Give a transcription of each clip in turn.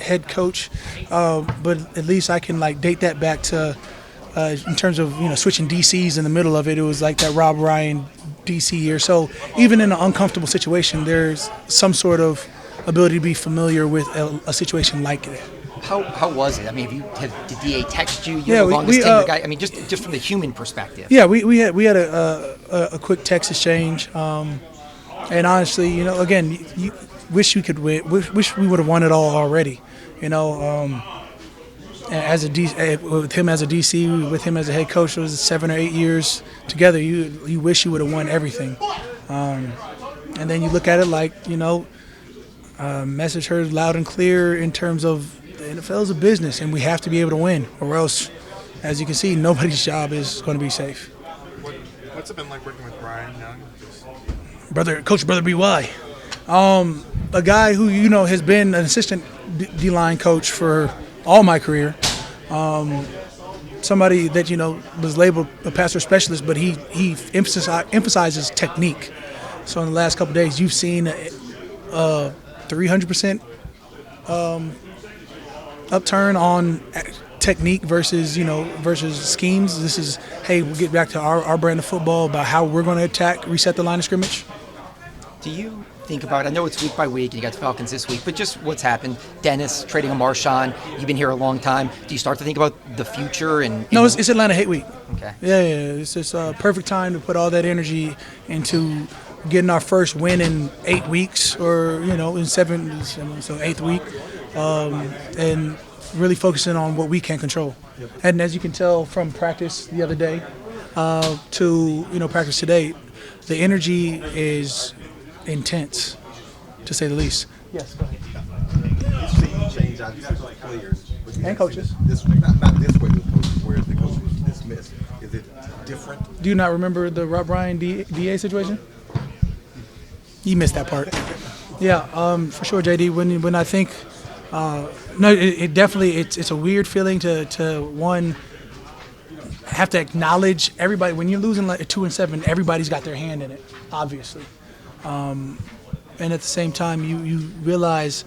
head coach, but at least I can like date that back to in terms of switching DCs in the middle of it. It was like that Rob Ryan DC year. So even in an uncomfortable situation, there's some sort of ability to be familiar with a situation like that. How was it? I mean, did DA text you? Yeah, the longest tenured guy. I mean, just from the human perspective. Yeah, we had a quick text exchange, and honestly, again, you wish we could win. Wish we would have won it all already. As with him as a DC, with him as a head coach, it was 7 or 8 years together. You wish you would have won everything, and then you look at it like message heard loud and clear in terms of the NFL is a business and we have to be able to win, or else, as you can see, nobody's job is going to be safe. What's it been like working with Brian Young? Coach Brother BY, a guy who has been an assistant D-line coach for all my career. Somebody that was labeled a passer specialist, but he emphasizes technique. So in the last couple of days, you've seen 300% upturn on technique versus schemes. This is, hey, we'll get back to our brand of football about how we're going to attack, reset the line of scrimmage. Do you think about, I know it's week by week, and you got the Falcons this week, but just what's happened, Dennis trading a Marshawn, you've been here a long time. Do you start to think about the future? No, it's Atlanta hate week. Okay. Yeah, it's just a perfect time to put all that energy into getting our first win in 8 weeks, or in 7, so 8th week, and really focusing on what we can control. Yep. And as you can tell from practice the other day to practice today, the energy is intense, to say the least. Yes, go ahead. You've seen change out of players and coaches. Not this way with coaches, where the coach was dismissed. Is it different? Do you not remember the Rob Ryan DA situation? You missed that part. Yeah, for sure, JD. When I think, it definitely it's a weird feeling to one have to acknowledge everybody. When you're losing like 2-7, everybody's got their hand in it, obviously. And at the same time, you realize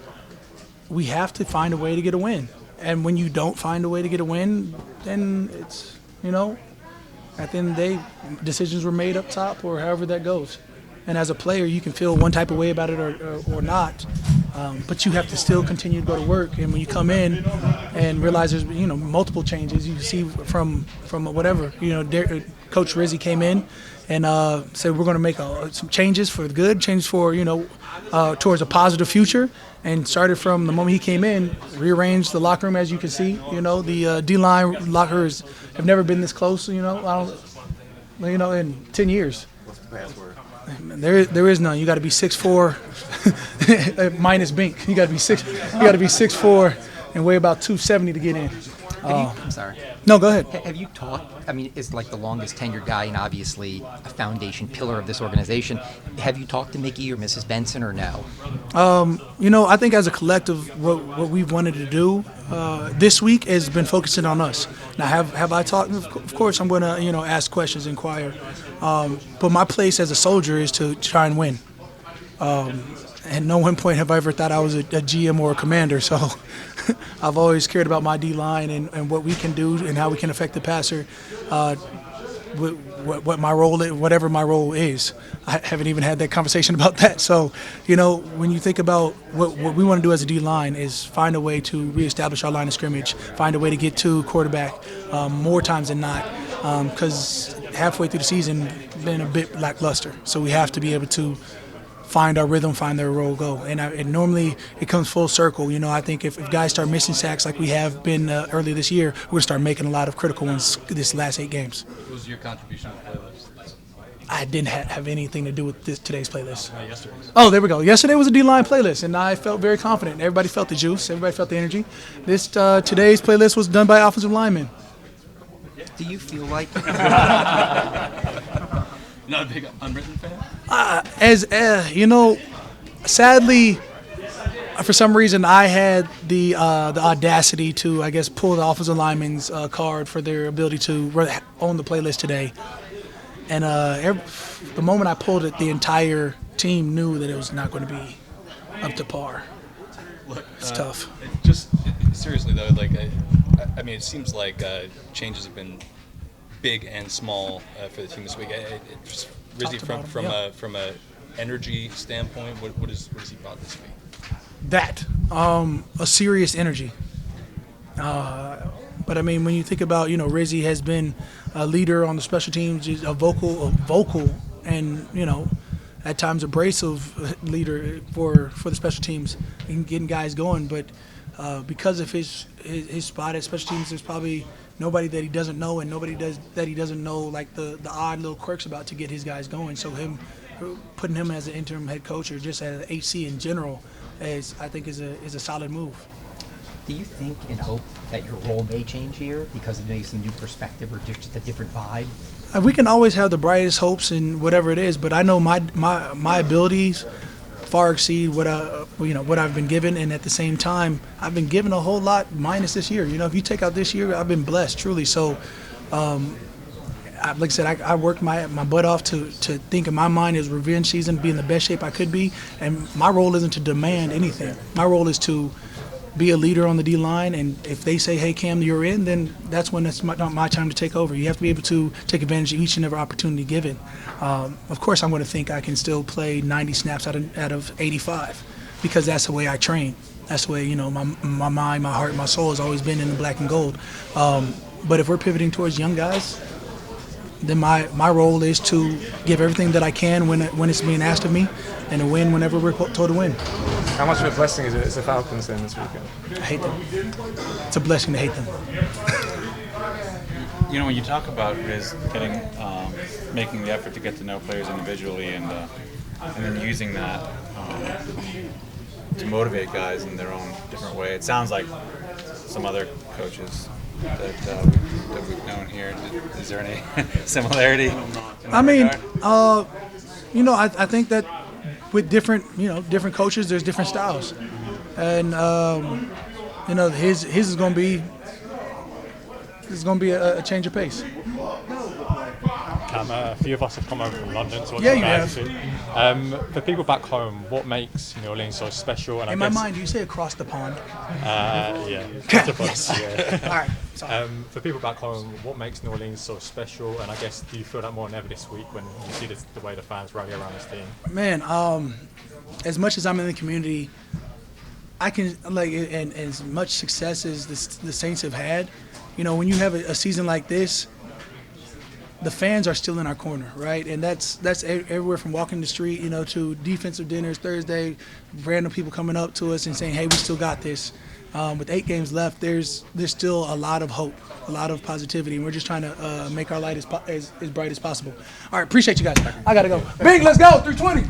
we have to find a way to get a win. And when you don't find a way to get a win, then it's at the end of the day, decisions were made up top, or however that goes. And as a player, you can feel one type of way about it or not, but you have to still continue to go to work. And when you come in and realize there's multiple changes, you see from whatever Coach Rizzi came in and said we're going to make some changes for the good, changes for towards a positive future, and started from the moment he came in, rearranged the locker room. As you can see, the D-line lockers have never been this close. In 10 years. What's the password? There is none. You got to be 6'4", minus Bink. You got to be 6'4" and weigh about 270 to get in. I'm sorry. No, go ahead. Have you taught? I mean, is like the longest tenured guy and obviously a foundation pillar of this organization. Have you talked to Mickey or Mrs. Benson or no? I think as a collective, what we've wanted to do this week has been focusing on us. Now, have I talked? Of course, I'm going to ask questions, inquire. But my place as a soldier is to try and win. At no one point have I ever thought I was a GM or a commander. So I've always cared about my D-line and what we can do and how we can affect the passer. What my role is, whatever my role is. I haven't even had that conversation about that. So, when you think about what we want to do as a D-line is find a way to reestablish our line of scrimmage, find a way to get to quarterback more times than not, because halfway through the season, been a bit lackluster. So we have to be able to find our rhythm, find their role, go. And normally it comes full circle. I think if guys start missing sacks like we have been earlier this year, we're going to start making a lot of critical ones this last 8 games. What was your contribution to the playlist? I didn't have anything to do with today's playlist. Yesterday's. Oh, there we go. Yesterday was a D-line playlist, and I felt very confident. Everybody felt the juice. Everybody felt the energy. Today's playlist was done by offensive linemen. Do you feel like Not a big unwritten fan? Sadly, for some reason, I had the audacity to, I guess, pull the offensive lineman's card for their ability to own the playlist today. And the moment I pulled it, the entire team knew that it was not going to be up to par. Look, It's tough. Seriously though, like I mean, it seems like changes have been big and small for the team this week. Rizzy, Top to bottom, from a energy standpoint, what has he brought this week? That a serious energy. But I mean, when you think about, Rizzy has been a leader on the special teams, just a vocal, and at times abrasive leader for the special teams and getting guys going. But because of his spot at special teams, there's probably nobody that he doesn't know, and nobody that he doesn't know, like the odd little quirks about to get his guys going. So putting him as an interim head coach or just as an HC in general, I think is a solid move. Do you think and hope that your role may change here because of maybe some new perspective or just a different vibe? We can always have the brightest hopes in whatever it is, but I know my abilities far exceed what I've been given, and at the same time, I've been given a whole lot minus this year. If you take out this year, I've been blessed truly. So, like I said, I worked my butt off to think in my mind is revenge season, be in the best shape I could be, and my role isn't to demand anything. My role is to be a leader on the D-line, and if they say, hey, Cam, you're in, then that's when it's not my time to take over. You have to be able to take advantage of each and every opportunity given. Of course, I'm going to think I can still play 90 snaps out of 85 because that's the way I train. That's the way, my mind, my heart, my soul has always been in the black and gold. But if we're pivoting towards young guys, then my role is to give everything that I can when it's being asked of me and to win whenever we're told to win. How much of a blessing is it as the Falcons then this weekend? I hate them. It's a blessing to hate them. When you talk about Riz making the effort to get to know players individually and then using that to motivate guys in their own different way, it sounds like some other coaches that we've known here. Is there any similarity? I mean, I think that with different coaches, there's different styles, and his is going to be a change of pace. A few of us have come over from London to watch Yeah, the you game. have. For people back home, what makes New Orleans so special? And In my mind, you say across the pond. Yeah. Yes. Yeah. All right. Sorry. For people back home, what makes New Orleans so special? And I guess, do you feel that more than ever this week when you see the way the fans rally around this team? Man, as much as I'm in the community, I can and as much success as the Saints have had, when you have a season like this, the fans are still in our corner, right? And that's everywhere from walking the street, to defensive dinners Thursday, random people coming up to us and saying, hey, we still got this. With 8 games left, there's still a lot of hope, a lot of positivity, and we're just trying to make our light as bright as possible. All right, appreciate you guys. I got to go. Big, let's go, 320.